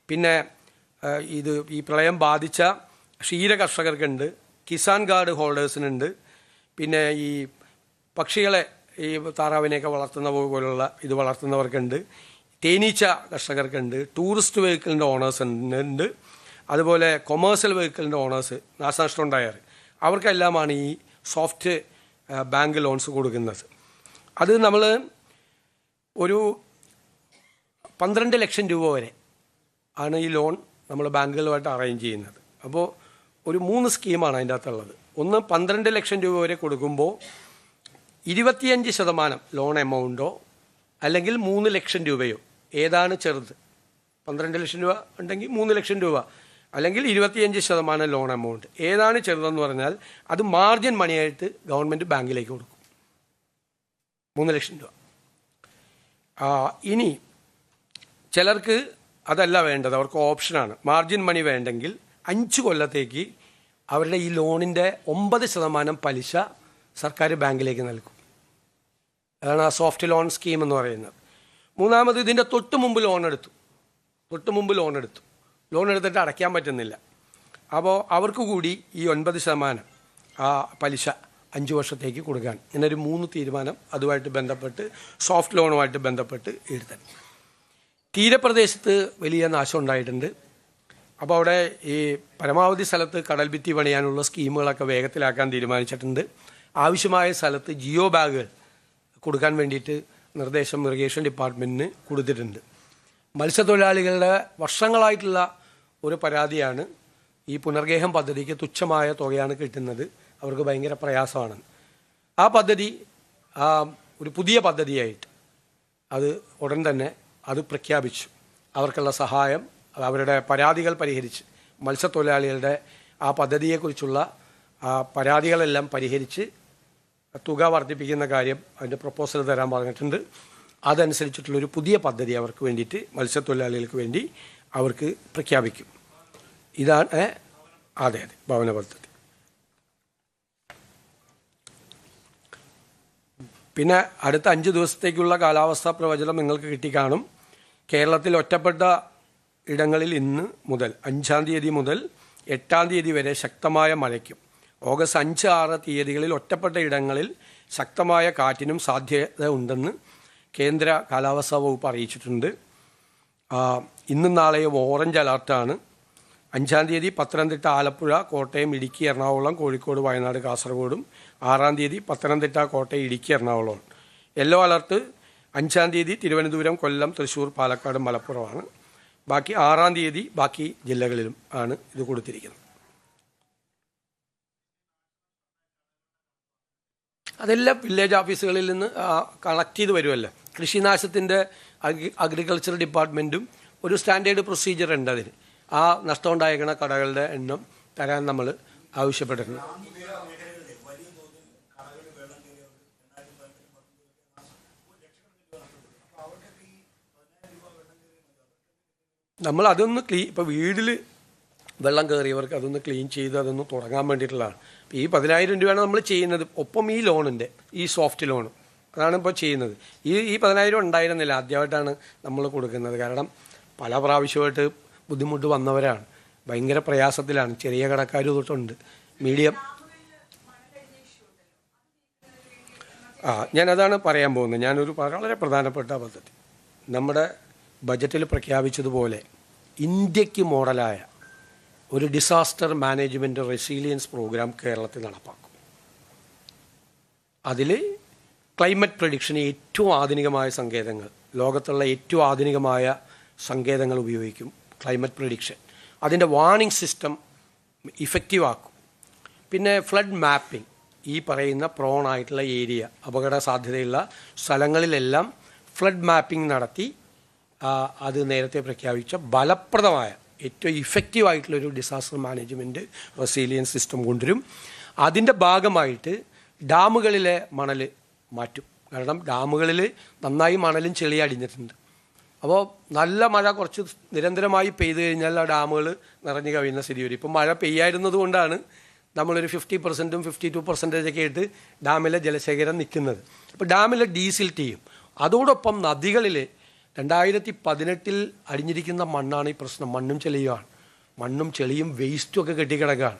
പിന്നെ ഈ പ്രളയം ബാധിച്ച ക്ഷീര കർഷകർക്കുണ്ട്, കിസാൻ കാർഡ് ഹോൾഡേഴ്സിനുണ്ട്, പിന്നെ ഈ പക്ഷികളെ ഈ താറാവിനെയൊക്കെ വളർത്തുന്ന പോലുള്ള ഇത് വളർത്തുന്നവർക്കുണ്ട്, തേനീച്ച കർഷകർക്കുണ്ട്, ടൂറിസ്റ്റ് വെഹിക്കിളിൻ്റെ ഓണേഴ്സ് ഉണ്ട്, അതുപോലെ കൊമേഴ്സ്യൽ വെഹിക്കിളിൻ്റെ ഓണേഴ്സ് നാശനഷ്ടം ഉണ്ടായാൽ അവർക്കെല്ലാമാണ് ഈ സോഫ്റ്റ് ബാങ്ക് ലോൺസ് കൊടുക്കുന്നത്. അത് നമ്മൾ ഒരു 12 ലക്ഷം രൂപ വരെ ആണ് ഈ ലോൺ നമ്മൾ ബാങ്കുകളുമായിട്ട് അറേഞ്ച് ചെയ്യുന്നത്. അപ്പോൾ ഒരു 3 സ്കീമാണ് അതിൻ്റെ അകത്തുള്ളത്. ഒന്ന് 12 ലക്ഷം രൂപ വരെ കൊടുക്കുമ്പോൾ 25% ലോൺ എമൗണ്ടോ അല്ലെങ്കിൽ 3 ലക്ഷം രൂപയോ, ഏതാണ് ചെറുത്? 12 ലക്ഷം രൂപ ഉണ്ടെങ്കിൽ 3 ലക്ഷം രൂപ, അല്ലെങ്കിൽ 25% ലോൺ എമൗണ്ട്, ഏതാണ് ചെറുതെന്ന് പറഞ്ഞാൽ അത് മാർജിൻ മണിയായിട്ട് ഗവൺമെൻറ് ബാങ്കിലേക്ക് കൊടുക്കും. 3 ലക്ഷം രൂപ. ഇനി ചിലർക്ക് അതല്ല വേണ്ടത്, അവർക്ക് ഓപ്ഷനാണ്. മാർജിൻ മണി വേണ്ടെങ്കിൽ 5 കൊല്ലത്തേക്ക് അവരുടെ ഈ ലോണിൻ്റെ 9% പലിശ സർക്കാർ ബാങ്കിലേക്ക് നൽകും. അതാണ് ആ സോഫ്റ്റ് ലോൺ സ്കീം എന്ന് പറയുന്നത്. മൂന്നാമത്, ഇതിൻ്റെ തൊട്ട് മുമ്പ് ലോൺ എടുത്തു, ലോൺ എടുത്തിട്ട് അടയ്ക്കാൻ പറ്റുന്നില്ല. അപ്പോൾ അവർക്ക് കൂടി ഈ 9% ആ പലിശ 5 വർഷത്തേക്ക് കൊടുക്കാൻ. ഇങ്ങനെ ഒരു 3 തീരുമാനം അതുമായിട്ട് ബന്ധപ്പെട്ട്, സോഫ്റ്റ് ലോണുമായിട്ട് ബന്ധപ്പെട്ട് എടുത്തത്. തീരപ്രദേശത്ത് വലിയ നാശം ഉണ്ടായിട്ടുണ്ട്. അപ്പോൾ അവിടെ ഈ പരമാവധി സ്ഥലത്ത് കടൽ ഭിത്തി പണിയാനുള്ള സ്കീമുകളൊക്കെ വേഗത്തിലാക്കാൻ തീരുമാനിച്ചിട്ടുണ്ട്. ആവശ്യമായ സ്ഥലത്ത് ജിയോ ബാഗുകൾ കൊടുക്കാൻ വേണ്ടിയിട്ട് നിർദ്ദേശം ഇറിഗേഷൻ ഡിപ്പാർട്ട്മെൻറ്റിന് കൊടുത്തിട്ടുണ്ട്. മത്സ്യത്തൊഴിലാളികളുടെ വർഷങ്ങളായിട്ടുള്ള ഒരു പരാതിയാണ് ഈ പുനർഗേഹം പദ്ധതിക്ക് തുച്ഛമായ തുകയാണ് കിട്ടുന്നത്, അവർക്ക് ഭയങ്കര പ്രയാസമാണ്. ആ പദ്ധതി ഒരു പുതിയ പദ്ധതിയായിട്ട് അത് ഉടൻ തന്നെ അത് പ്രഖ്യാപിച്ചു. അവർക്കുള്ള സഹായം, അവരുടെ പരാതികൾ പരിഹരിച്ച്, മത്സ്യത്തൊഴിലാളികളുടെ ആ പദ്ധതിയെക്കുറിച്ചുള്ള പരാതികളെല്ലാം പരിഹരിച്ച് തുക വർദ്ധിപ്പിക്കുന്ന കാര്യം അതിൻ്റെ പ്രപ്പോസൽ തരാൻ പറഞ്ഞിട്ടുണ്ട്. അതനുസരിച്ചിട്ടുള്ളൊരു പുതിയ പദ്ധതി അവർക്ക് വേണ്ടിയിട്ട്, മത്സ്യത്തൊഴിലാളികൾക്ക് വേണ്ടി അവർക്ക് പ്രഖ്യാപിക്കും. ഇതാണ് അതെ ഭവന പദ്ധതി. പിന്നെ അടുത്ത 5 ദിവസത്തേക്കുള്ള കാലാവസ്ഥാ പ്രവചനം നിങ്ങൾക്ക് കിട്ടിക്കാണും. കേരളത്തിൽ ഒറ്റപ്പെട്ട ഇടങ്ങളിൽ ഇന്ന് മുതൽ 5-ാം തീയതി മുതൽ 8-ാം തീയതി വരെ ശക്തമായ മഴയ്ക്കും, ഓഗസ്റ്റ് 5-6 തീയതികളിൽ ഒറ്റപ്പെട്ട ഇടങ്ങളിൽ ശക്തമായ കാറ്റിനും സാധ്യത ഉണ്ടെന്ന് കേന്ദ്ര കാലാവസ്ഥാ വകുപ്പ് അറിയിച്ചിട്ടുണ്ട്. ഇന്നും നാളെയും ഓറഞ്ച് അലർട്ടാണ്. 5-ാം തീയതി പത്തനംതിട്ട, ആലപ്പുഴ, കോട്ടയം, ഇടുക്കി, എറണാകുളം, കോഴിക്കോട്, വയനാട്, കാസർഗോഡും 6-ാം തീയതി പത്തനംതിട്ട, കോട്ടയം, ഇടുക്കി, എറണാകുളവും. യെല്ലോ അലർട്ട് 5-ാം തീയതി തിരുവനന്തപുരം, കൊല്ലം, തൃശ്ശൂർ, പാലക്കാട്, മലപ്പുറമാണ്. ബാക്കി 6-ാം തീയതി ബാക്കി ജില്ലകളിലും ആണ് ഇത് കൊടുത്തിരിക്കുന്നത്. അതെല്ലാം വില്ലേജ് ഓഫീസുകളിൽ നിന്ന് കളക്ട് ചെയ്ത് വരുമല്ലോ. കൃഷിനാശത്തിൻ്റെ അഗ്രികൾച്ചർ ഡിപ്പാർട്ട്മെൻറ്റും ഒരു സ്റ്റാൻഡേർഡ് പ്രൊസീജിയർ ഉണ്ട്. അതിന് ആ നഷ്ടമുണ്ടായിരിക്കുന്ന കടകളുടെ എണ്ണം തരാൻ നമ്മൾ ആവശ്യപ്പെട്ടിട്ടുണ്ട്. നമ്മൾ അതൊന്ന് ഇപ്പോൾ വീട്ടിൽ വെള്ളം കയറിയവർക്ക് അതൊന്ന് ക്ലീൻ ചെയ്ത് അതൊന്ന് തുടങ്ങാൻ വേണ്ടിയിട്ടുള്ളതാണ്. ഈ 10,000 രൂപയാണ് നമ്മൾ ചെയ്യുന്നത്. ഒപ്പം ഈ ലോണിൻ്റെ ഈ സോഫ്റ്റ് ലോൺ അതാണ് ഇപ്പോൾ ചെയ്യുന്നത്. ഈ 10,000 ഉണ്ടായിരുന്നില്ല, ആദ്യമായിട്ടാണ് നമ്മൾ കൊടുക്കുന്നത്. കാരണം പല പ്രാവശ്യമായിട്ട് ബുദ്ധിമുട്ട് വന്നവരാണ്, ഭയങ്കര പ്രയാസത്തിലാണ്. ചെറിയ കടക്കാർ തൊട്ടുണ്ട്, മീഡിയം. ഞാനതാണ് പറയാൻ പോകുന്നത്. ഞാനൊരു വളരെ പ്രധാനപ്പെട്ട പദ്ധതി നമ്മുടെ ബജറ്റിൽ പ്രഖ്യാപിച്ചതുപോലെ ഇന്ത്യക്ക് മോഡലായ ഒരു ഡിസാസ്റ്റർ മാനേജ്മെൻറ്റ് റെസീലിയൻസ് പ്രോഗ്രാം കേരളത്തിൽ നടപ്പാക്കും. അതിൽ ക്ലൈമറ്റ് പ്രഡിക്ഷന് ഏറ്റവും ആധുനികമായ സങ്കേതങ്ങൾ, ലോകത്തുള്ള ഏറ്റവും ആധുനികമായ സങ്കേതങ്ങൾ ഉപയോഗിക്കും. ക്ലൈമറ്റ് പ്രഡിക്ഷൻ, അതിൻ്റെ വാർണിംഗ് സിസ്റ്റം ഇഫക്റ്റീവ് ആക്കും. പിന്നെ ഫ്ലഡ് മാപ്പിംഗ്, ഈ പറയുന്ന പ്രോണായിട്ടുള്ള ഏരിയ, അപകട സാധ്യതയുള്ള സ്ഥലങ്ങളിലെല്ലാം ഫ്ലഡ് മാപ്പിംഗ് നടത്തി അത് നേരത്തെ പ്രഖ്യാപിച്ച ഫലപ്രദമായ ഏറ്റവും ഇഫക്റ്റീവായിട്ടുള്ളൊരു ഡിസാസ്റ്റർ മാനേജ്മെൻറ്റ് റെസീലിയൻസ് സിസ്റ്റം കൊണ്ടുവരും. അതിൻ്റെ ഭാഗമായിട്ട് ഡാമുകളിലെ മണൽ മാറ്റും. കാരണം ഡാമുകളിൽ നന്നായി മണലും ചെളി അടിഞ്ഞിട്ടുണ്ട്. അപ്പോൾ നല്ല മഴ കുറച്ച് നിരന്തരമായി പെയ്തു കഴിഞ്ഞാൽ ആ ഡാമുകൾ നിറഞ്ഞു കവിയുന്ന സ്ഥിതി വരും. ഇപ്പം മഴ പെയ്യായിരുന്നത് കൊണ്ടാണ് നമ്മളൊരു 50%, 52% ഒക്കെ ആയിട്ട് ഡാമിലെ ജലശേഖരം നിൽക്കുന്നത്. അപ്പോൾ ഡാമിലെ ഡീസിൽറ്റ് ചെയ്യും. അതോടൊപ്പം നദികളിൽ 2018 അടിഞ്ഞിരിക്കുന്ന മണ്ണാണ് ഈ പ്രശ്നം. മണ്ണും ചെളിയുമാണ്. മണ്ണും ചെളിയും വേസ്റ്റും ഒക്കെ കെട്ടിക്കിടക്കുകയാണ്.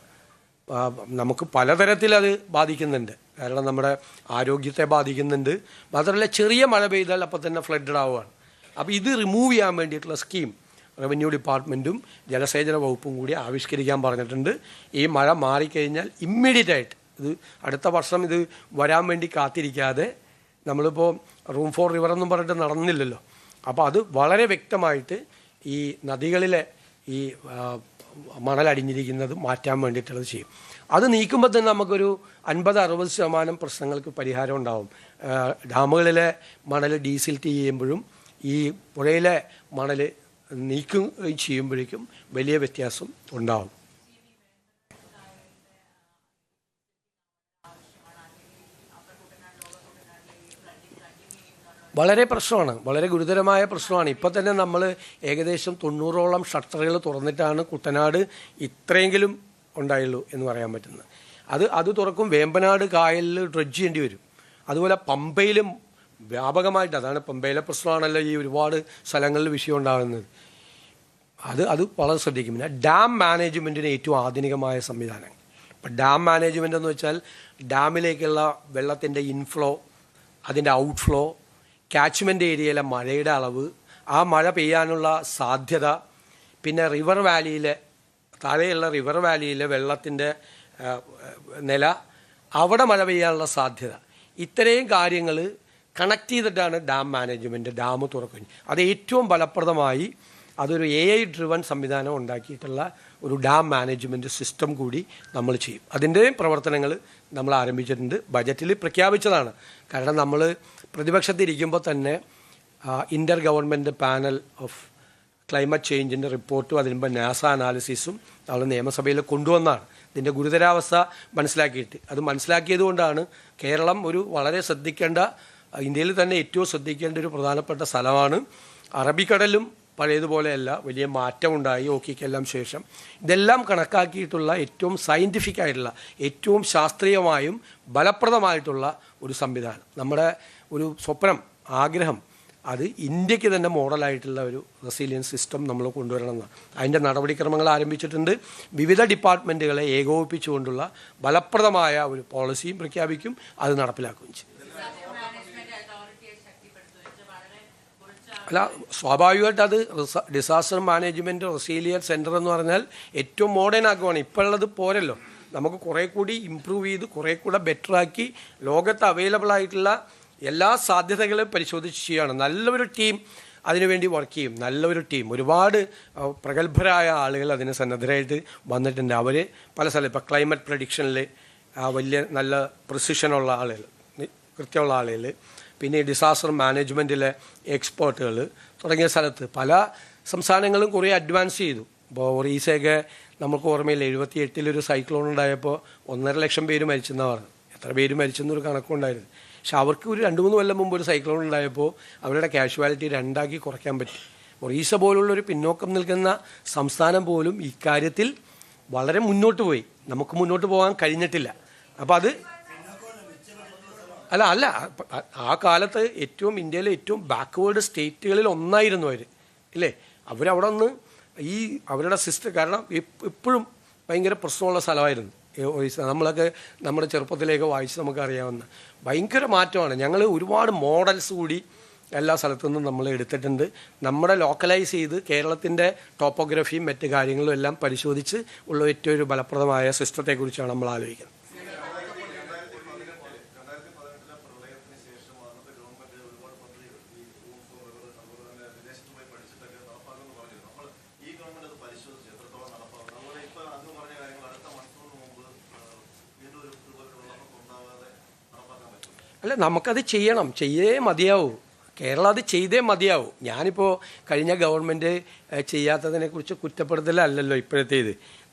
നമുക്ക് പലതരത്തിൽ അത് ബാധിക്കുന്നുണ്ട്. കാരണം നമ്മുടെ ആരോഗ്യത്തെ ബാധിക്കുന്നുണ്ട്. മാത്രമല്ല ചെറിയ മഴ പെയ്താൽ അപ്പം തന്നെ ഫ്ലഡഡ് ആവുകയാണ്. അപ്പോൾ ഇത് റിമൂവ് ചെയ്യാൻ വേണ്ടിയിട്ടുള്ള സ്കീം റവന്യൂ ഡിപ്പാർട്ട്മെൻറ്റും ജലസേചന വകുപ്പും കൂടി ആവിഷ്കരിക്കാൻ പറഞ്ഞിട്ടുണ്ട്. ഈ മഴ മാറിക്കഴിഞ്ഞാൽ ഇമ്മീഡിയറ്റ് ആയിട്ട് ഇത് അടുത്ത വർഷം ഇത് വരാൻ വേണ്ടി കാത്തിരിക്കാതെ നമ്മളിപ്പോൾ റൂം ഫോർ റിവർ എന്നും പറഞ്ഞിട്ട് നടന്നില്ലല്ലോ. അപ്പോൾ അത് വളരെ വ്യക്തമായിട്ട് ഈ നദികളിലെ ഈ മണലടിഞ്ഞിരിക്കുന്നത് മാറ്റാൻ വേണ്ടിയിട്ടുള്ളത് ചെയ്യും. അത് നീക്കുമ്പോൾ തന്നെ നമുക്കൊരു 50-60% പ്രശ്നങ്ങൾക്ക് പരിഹാരം ഉണ്ടാവും. ഡാമുകളിലെ മണൽ ഡീസിൽറ്റ് ചെയ്യുമ്പോഴും ഈ പുഴയിലെ മണൽ നീക്കുകയും ചെയ്യുമ്പോഴേക്കും വലിയ വ്യത്യാസം ഉണ്ടാവും. വളരെ പ്രശ്നമാണ്, വളരെ ഗുരുതരമായ പ്രശ്നമാണ്. ഇപ്പം തന്നെ നമ്മൾ ഏകദേശം 90ഓളം ഷട്ടറുകൾ തുറന്നിട്ടാണ് കുട്ടനാട് ഇത്രയെങ്കിലും ഉണ്ടായുള്ളൂ എന്ന് പറയാൻ പറ്റുന്നത്. അത് തുറക്കും. വേമ്പനാട് കായലിൽ ഡ്രഡ്ജ് ചെയ്യേണ്ടി വരും. അതുപോലെ പമ്പയിലും വ്യാപകമായിട്ട്, അതാണ് പമ്പയിലെ പ്രശ്നമാണല്ലോ ഈ ഒരുപാട് സ്ഥലങ്ങളിൽ വിഷയം ഉണ്ടാകുന്നത്. അത് വളരെ ശ്രദ്ധിക്കും. പിന്നെ ഡാം മാനേജ്മെൻറ്റിന് ഏറ്റവും ആധുനികമായ സംവിധാനം. ഇപ്പം ഡാം മാനേജ്മെൻ്റ് എന്ന് വെച്ചാൽ ഡാമിലേക്കുള്ള വെള്ളത്തിൻ്റെ ഇൻഫ്ലോ, അതിൻ്റെ ഔട്ട്ഫ്ലോ, ക്യാച്ച്മെൻ്റ് ഏരിയയിലെ മഴയുടെ അളവ്, ആ മഴ പെയ്യാനുള്ള സാധ്യത, പിന്നെ റിവർ വാലിയിലെ താഴെയുള്ള റിവർ വാലിയിലെ വെള്ളത്തിൻ്റെ നില, അവിടെ മഴ പെയ്യാനുള്ള സാധ്യത, ഇത്രയും കാര്യങ്ങൾ കണക്ട് ചെയ്തിട്ടാണ് ഡാം മാനേജ്മെൻറ്റ് ഡാം തുറക്കുന്നത്. അത് ഏറ്റവും ഫലപ്രദമായി അതൊരു AI ഡ്രിവൺ സംവിധാനം ഉണ്ടാക്കിയിട്ടുള്ള ഒരു ഡാം മാനേജ്മെൻറ്റ് സിസ്റ്റം കൂടി നമ്മൾ ചെയ്യും. അതിൻ്റെയും പ്രവർത്തനങ്ങൾ നമ്മൾ ആരംഭിച്ചിട്ടുണ്ട്. ബജറ്റിൽ പ്രഖ്യാപിച്ചതാണ്. കാരണം നമ്മൾ പ്രതിപക്ഷത്തിരിക്കുമ്പോൾ തന്നെ ഇൻ്റർ ഗവൺമെൻറ് പാനൽ ഓഫ് ക്ലൈമറ്റ് ചേഞ്ചിൻ്റെ റിപ്പോർട്ടും അതിനുമ്പോൾ നാസ അനാലിസിസും നമ്മൾ നിയമസഭയിൽ കൊണ്ടുവന്നാണ്. ഇതിൻ്റെ ഗുരുതരാവസ്ഥ മനസ്സിലാക്കിയിട്ട് അത് മനസ്സിലാക്കിയതുകൊണ്ടാണ് കേരളം ഒരു വളരെ ശ്രദ്ധിക്കേണ്ട, ഇന്ത്യയിൽ തന്നെ ഏറ്റവും ശ്രദ്ധിക്കേണ്ട ഒരു പ്രധാനപ്പെട്ട സ്ഥലമാണ്. അറബിക്കടലും പഴയതുപോലെയല്ല, വലിയ മാറ്റമുണ്ടായി ഓക്കിക്കെല്ലാം ശേഷം. ഇതെല്ലാം കണക്കാക്കിയിട്ടുള്ള ഏറ്റവും സയൻറ്റിഫിക് ആയിട്ടുള്ള, ഏറ്റവും ശാസ്ത്രീയമായും ഫലപ്രദമായിട്ടുള്ള ഒരു സംവിധാനം, നമ്മുടെ ഒരു സ്വപ്നം, ആഗ്രഹം, അത് ഇന്ത്യക്ക് തന്നെ മോഡലായിട്ടുള്ള ഒരു റെസിലിയൻസ് സിസ്റ്റം നമ്മൾ കൊണ്ടുവരണമെന്നാണ്. അതിൻ്റെ നടപടിക്രമങ്ങൾ ആരംഭിച്ചിട്ടുണ്ട്. വിവിധ ഡിപ്പാർട്ട്മെൻറ്റുകളെ ഏകോപിപ്പിച്ചുകൊണ്ടുള്ള ഫലപ്രദമായ ഒരു പോളിസിയും പ്രഖ്യാപിക്കും, അത് നടപ്പിലാക്കുകയും ചെയ്യും. അല്ല, സ്വാഭാവികമായിട്ട് അത് ഡിസാസ്റ്റർ മാനേജ്മെൻറ്റ് റെസിലിയൻസ് സെൻറ്റർ എന്ന് പറഞ്ഞാൽ ഏറ്റവും മോഡേൺ ആക്കുവാണ്. ഇപ്പോഴുള്ളത് പോരല്ലോ, നമുക്ക് കുറേ കൂടി ഇമ്പ്രൂവ് ചെയ്ത് കുറേ കൂടെ ബെറ്ററാക്കി ലോകത്ത് അവൈലബിൾ ആയിട്ടുള്ള എല്ലാ സാധ്യതകളും പരിശോധിച്ച് ചെയ്യുകയാണ്. നല്ലൊരു ടീം അതിനുവേണ്ടി വർക്ക് ചെയ്യും. നല്ലൊരു ടീം, ഒരുപാട് പ്രഗത്ഭരായ ആളുകൾ അതിന് സന്നദ്ധരായിട്ട് വന്നിട്ടുണ്ട്. അവർ പല സ്ഥലം, ഇപ്പോൾ ക്ലൈമറ്റ് പ്രഡിക്ഷനിൽ വലിയ നല്ല പ്രിസിഷനുള്ള ആളുകൾ, കൃത്യമുള്ള ആളുകൾ, പിന്നെ ഡിസാസ്റ്റർ മാനേജ്മെൻറ്റിലെ എക്സ്പേർട്ടുകൾ തുടങ്ങിയ സ്ഥലത്ത് പല സംസ്ഥാനങ്ങളും കുറേ അഡ്വാൻസ് ചെയ്തു. ഇപ്പോൾ ഒറീസയൊക്കെ നമുക്ക് ഓർമ്മയില്ല, 78 സൈക്ലോൺ ഉണ്ടായപ്പോൾ 1.5 ലക്ഷം പേര് മരിച്ചെന്നാണ് പറഞ്ഞത്. എത്ര പേര് മരിച്ചെന്നൊരു കണക്കുണ്ടായിരുന്നു. പക്ഷെ അവർക്ക് ഒരു 2-3 കൊല്ലം മുമ്പ് ഒരു സൈക്ലോൺ ഉണ്ടായപ്പോൾ അവരുടെ കാഷ്വാലിറ്റി 2 കുറയ്ക്കാൻ പറ്റി. ഒറീസ പോലുള്ളൊരു പിന്നോക്കം നിൽക്കുന്ന സംസ്ഥാനം പോലും ഇക്കാര്യത്തിൽ വളരെ മുന്നോട്ട് പോയി. നമുക്ക് മുന്നോട്ട് പോകാൻ കഴിഞ്ഞിട്ടില്ല. അപ്പോൾ അത് അല്ല ആ കാലത്ത് ഇന്ത്യയിലെ ഏറ്റവും ബാക്ക്വേർഡ് സ്റ്റേറ്റുകളിൽ ഒന്നായിരുന്നു അവർ, ഇല്ലേ? അവരവിടെ നിന്ന് അവരുടെ സിസ്റ്റം, കാരണം ഇപ്പോഴും ഭയങ്കര പ്രശ്നമുള്ള സ്ഥലമായിരുന്നു ഒറീസ. നമ്മളൊക്കെ നമ്മുടെ ചെറുപ്പത്തിലേക്ക് വായിച്ച് നമുക്കറിയാവുന്ന ഭയങ്കര മാറ്റമാണ്. ഞങ്ങൾ ഒരുപാട് മോഡൽസ് കൂടി എല്ലാ സ്ഥലത്തു നിന്നും നമ്മൾ എടുത്തിട്ടുണ്ട്. നമ്മുടെ ലോക്കലൈസ് ചെയ്ത് കേരളത്തിൻ്റെ ടോപ്പോഗ്രഫിയും മറ്റ് കാര്യങ്ങളും എല്ലാം പരിശോധിച്ച് ഉള്ള ഏറ്റവും ഒരു ഫലപ്രദമായ സിസ്റ്റത്തെക്കുറിച്ചാണ് നമ്മൾ ആലോചിക്കുന്നത്. അല്ല, നമുക്കത് ചെയ്തേ മതിയാവൂ. കേരളം അത് ചെയ്തേ മതിയാവൂ. ഞാനിപ്പോൾ കഴിഞ്ഞ ഗവൺമെൻറ് ചെയ്യാത്തതിനെക്കുറിച്ച് കുറ്റപ്പെടുത്തലല്ലോ ഇപ്പോഴത്തേത്.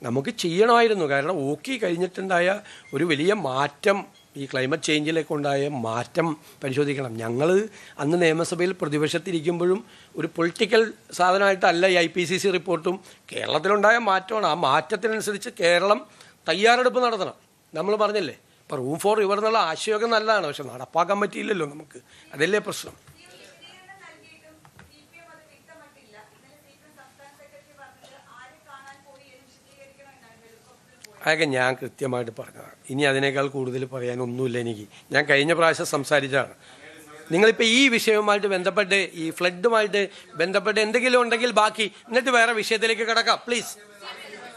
നമുക്ക് ചെയ്യണമായിരുന്നു. കാരണം ഓക്കി കഴിഞ്ഞിട്ടുണ്ടായ ഒരു വലിയ മാറ്റം, ഈ ക്ലൈമറ്റ് ചേഞ്ചിലേക്ക് ഉണ്ടായ മാറ്റം പരിശോധിക്കണം. ഞങ്ങൾ അന്ന് നിയമസഭയിൽ പ്രതിപക്ഷത്തിരിക്കുമ്പോഴും ഒരു പൊളിറ്റിക്കൽ സാധനമായിട്ടല്ല ഈ IPCC റിപ്പോർട്ടും കേരളത്തിലുണ്ടായ മാറ്റമാണ്. ആ മാറ്റത്തിനനുസരിച്ച് കേരളം തയ്യാറെടുപ്പ് നടത്തണം. നമ്മൾ പറഞ്ഞില്ലേ, ഇപ്പോൾ റൂം ഫോർ റിവർ എന്നുള്ള ആശയമൊക്കെ നല്ലതാണ്, പക്ഷെ നടപ്പാക്കാൻ പറ്റിയില്ലല്ലോ നമുക്ക്. അതല്ലേ പ്രശ്നം. അതൊക്കെ ഞാൻ കൃത്യമായിട്ട് പറഞ്ഞതാണ്. ഇനി അതിനേക്കാൾ കൂടുതൽ പറയാനൊന്നുമില്ല എനിക്ക്. ഞാൻ കഴിഞ്ഞ പ്രാവശ്യം സംസാരിച്ചതാണ്. നിങ്ങളിപ്പോൾ ഈ വിഷയവുമായിട്ട് ബന്ധപ്പെട്ട് ഈ ഫ്ലഡുമായിട്ട് ബന്ധപ്പെട്ട് എന്തെങ്കിലും ഉണ്ടെങ്കിൽ ബാക്കി, എന്നിട്ട് വേറെ വിഷയത്തിലേക്ക് കിടക്കാം പ്ലീസ്.